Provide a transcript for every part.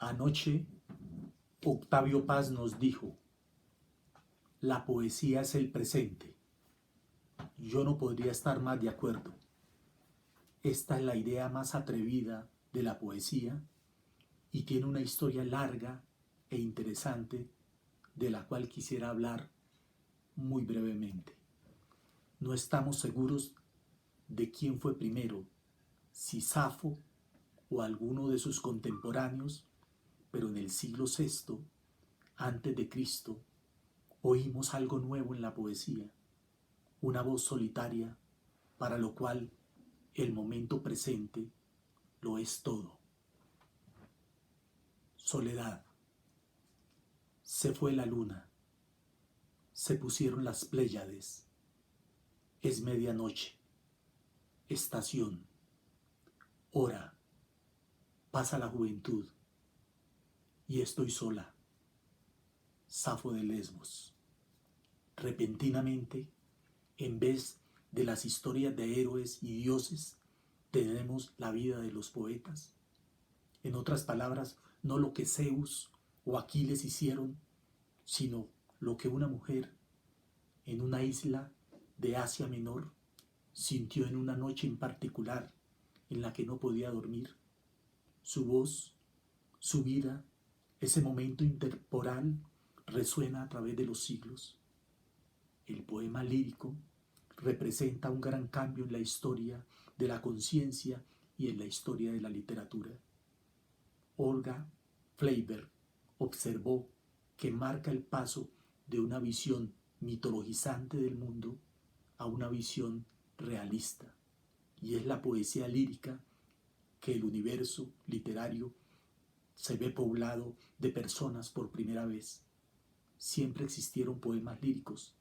Anoche Octavio Paz nos dijo, la poesía es el presente. Yo no podría estar más de acuerdo. Esta es la idea más atrevida de la poesía y tiene una historia larga e interesante de la cual quisiera hablar muy brevemente. No estamos seguros de quién fue primero, si Safo o alguno de sus contemporáneos, pero en el siglo VI antes de Cristo oímos algo nuevo en la poesía, una voz solitaria para lo cual el momento presente lo es todo. Soledad. Se fue la luna, se pusieron las Pléyades, es medianoche, estación, hora, pasa la juventud y estoy sola. Safo de Lesbos. Repentinamente, en vez de las historias de héroes y dioses, tenemos la vida de los poetas. En otras palabras, no lo que Zeus o Aquiles hicieron, sino lo que una mujer en una isla de Asia Menor sintió en una noche en particular en la que no podía dormir. Su voz, su vida, ese momento intertemporal resuena a través de los siglos. El poema lírico representa un gran cambio en la historia de la conciencia y en la historia de la literatura. Olga Fleiberg observó que marca el paso de una visión mitologizante del mundo a una visión realista, y es la poesía lírica que el universo literario se ve poblado de personas por primera vez. Siempre existieron poemas líricos,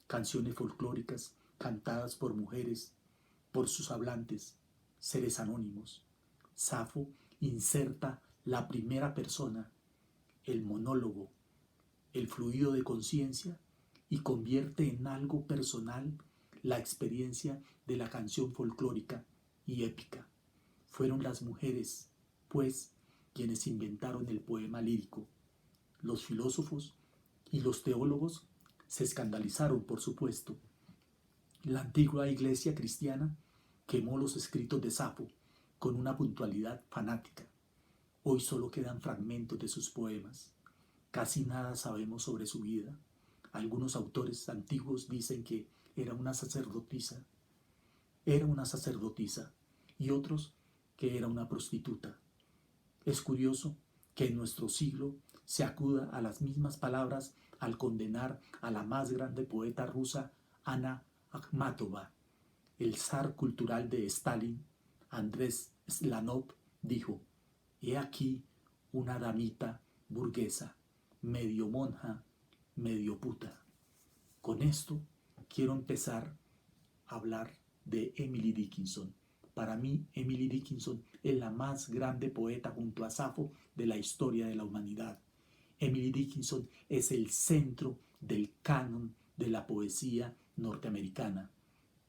canciones folclóricas cantadas por mujeres, por sus hablantes, seres anónimos. Safo inserta la primera persona, el monólogo, el fluido de conciencia y convierte en algo personal la experiencia de la canción folclórica y épica. Fueron las mujeres, pues, quienes inventaron el poema lírico. Los filósofos y los teólogos se escandalizaron, por supuesto. La antigua iglesia cristiana quemó los escritos de Safo con una puntualidad fanática. Hoy solo quedan fragmentos de sus poemas. Casi nada sabemos sobre su vida. Algunos autores antiguos dicen que era una sacerdotisa, y otros que era una prostituta. Es curioso que en nuestro siglo se acuda a las mismas palabras al condenar a la más grande poeta rusa, Ana Akhmatova. El zar cultural de Stalin, Andrés Slanov, dijo: «He aquí una damita burguesa, medio monja, medio puta». Con esto quiero empezar a hablar de Emily Dickinson. Para mí, Emily Dickinson es la más grande poeta junto a Safo de la historia de la humanidad. Emily Dickinson es el centro del canon de la poesía norteamericana.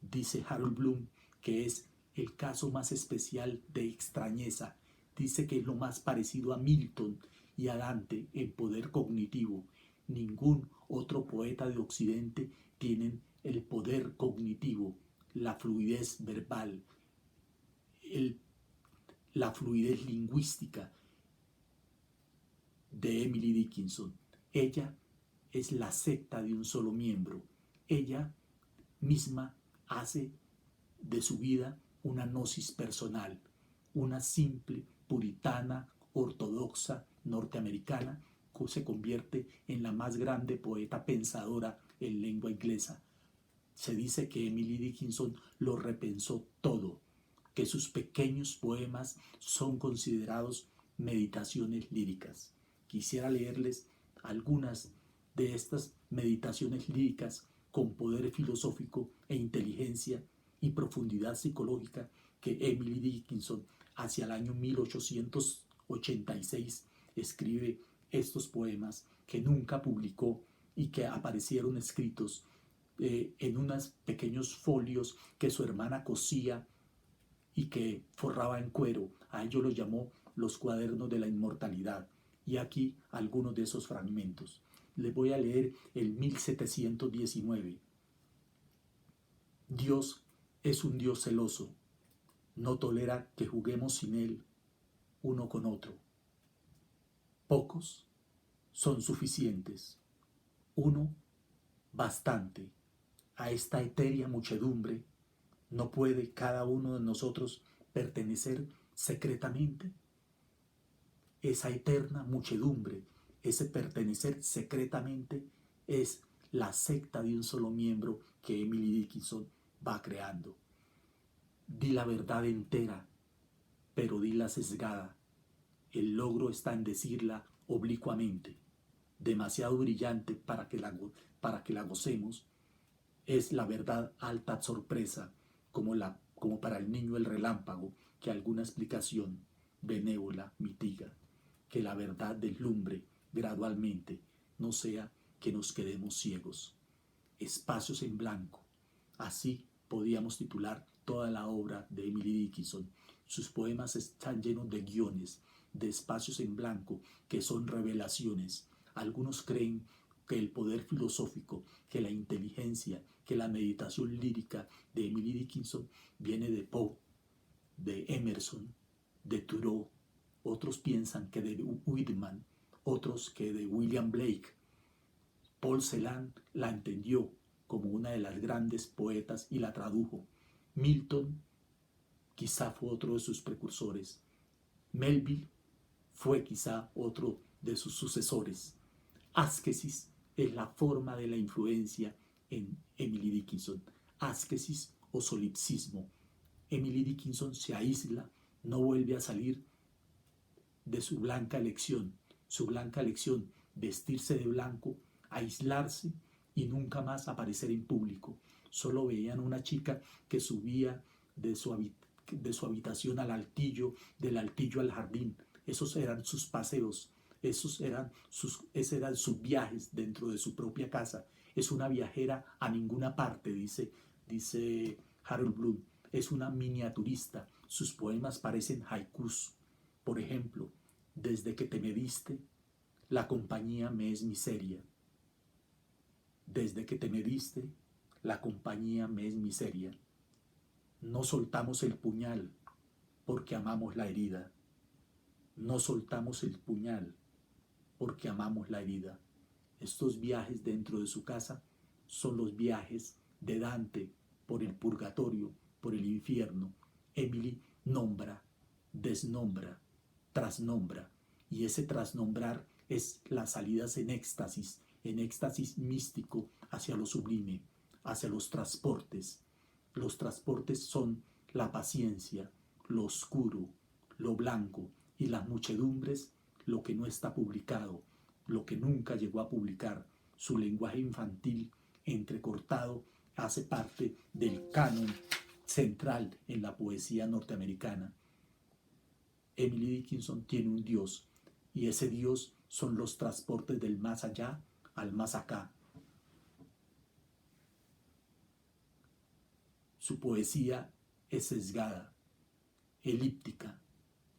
Dice Harold Bloom que es el caso más especial de extrañeza. Dice que es lo más parecido a Milton y a Dante en poder cognitivo. Ningún otro poeta de Occidente tiene el poder cognitivo, la fluidez verbal, la fluidez lingüística de Emily Dickinson. Ella es la secta de un solo miembro. Ella misma hace de su vida una gnosis personal, una simple puritana ortodoxa norteamericana que se convierte en la más grande poeta pensadora en lengua inglesa. Se dice que Emily Dickinson lo repensó todo, que sus pequeños poemas son considerados meditaciones líricas. Quisiera leerles algunas de estas meditaciones líricas con poder filosófico e inteligencia y profundidad psicológica que Emily Dickinson hacia el año 1886 escribe estos poemas que nunca publicó y que aparecieron escritos en unos pequeños folios que su hermana cosía y que forraba en cuero. A ello lo llamó los cuadernos de la inmortalidad. Y aquí algunos de esos fragmentos. Les voy a leer el 1719. Dios es un Dios celoso. No tolera que juguemos sin Él uno con otro. Pocos son suficientes. Uno bastante. A esta etérea muchedumbre no puede cada uno de nosotros pertenecer secretamente. Esa eterna muchedumbre, ese pertenecer secretamente, es la secta de un solo miembro que Emily Dickinson va creando. Di la verdad entera, pero dila sesgada. El logro está en decirla oblicuamente, demasiado brillante para que la gocemos. Es la verdad alta sorpresa, como para el niño el relámpago, que alguna explicación benévola mitiga. Que la verdad deslumbre gradualmente, no sea que nos quedemos ciegos. Espacios en blanco. Así podíamos titular toda la obra de Emily Dickinson. Sus poemas están llenos de guiones, de espacios en blanco, que son revelaciones. Algunos creen que el poder filosófico, que la inteligencia, que la meditación lírica de Emily Dickinson viene de Poe, de Emerson, de Thoreau. Otros piensan que de Whitman, otros que de William Blake. Paul Celan la entendió como una de las grandes poetas y la tradujo. Milton quizá fue otro de sus precursores. Melville fue quizá otro de sus sucesores. Asquesis es la forma de la influencia en Emily Dickinson. Asquesis o solipsismo. Emily Dickinson se aísla, no vuelve a salir de su blanca elección. Su blanca elección, vestirse de blanco, aislarse y nunca más aparecer en público. Solo veían una chica que subía de su habitación al altillo, del altillo al jardín. Esos eran sus paseos, ese eran sus viajes dentro de su propia casa. Es una viajera a ninguna parte, dice Harold Bloom. Es una miniaturista. Sus poemas parecen haikus. Por ejemplo, desde que te me diste, la compañía me es miseria. Desde que te me diste, la compañía me es miseria. No soltamos el puñal porque amamos la herida. No soltamos el puñal porque amamos la herida. Estos viajes dentro de su casa son los viajes de Dante por el purgatorio, por el infierno. Emily nombra, desnombra, trasnombra, y ese trasnombrar es las salidas en éxtasis místico hacia lo sublime, hacia los transportes. Los transportes son la paciencia, lo oscuro, lo blanco, y las muchedumbres, lo que no está publicado, lo que nunca llegó a publicar. Su lenguaje infantil entrecortado hace parte del canon central en la poesía norteamericana. Emily Dickinson tiene un Dios, y ese Dios son los transportes del más allá al más acá. Su poesía es sesgada, elíptica,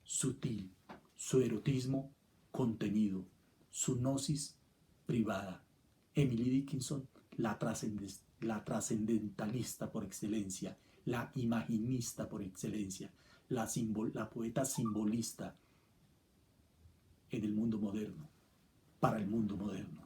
sutil, su erotismo contenido, su gnosis privada. Emily Dickinson, la trascendentalista por excelencia, la imaginista por excelencia, la poeta simbolista en el mundo moderno, para el mundo moderno.